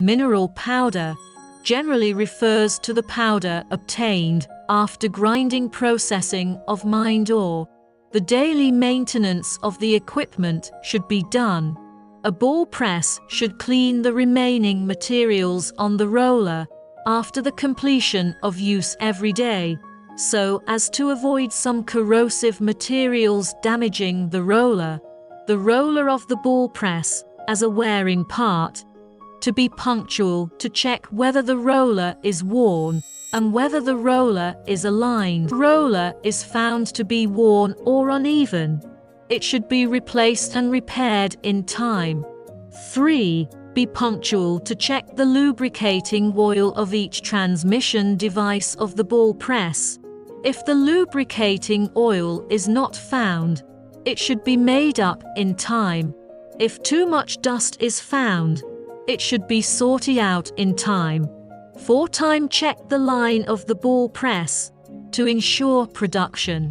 Mineral powder generally refers to the powder obtained after grinding processing of mined ore. The daily maintenance of the equipment should be done. A ball press should clean the remaining materials on the roller after the completion of use every day, so as to avoid some corrosive materials damaging the roller. The roller of the ball press as a wearing part. To be punctual to check whether the roller is worn and whether the roller is aligned. Roller is found to be worn or uneven. It should be replaced and repaired in time. 3. Be punctual to check the lubricating oil of each transmission device of the ball press. If the lubricating oil is not found, it should be made up in time. If too much dust is found, it should be sorted out in time. 4. Check the line of the ball press to ensure production.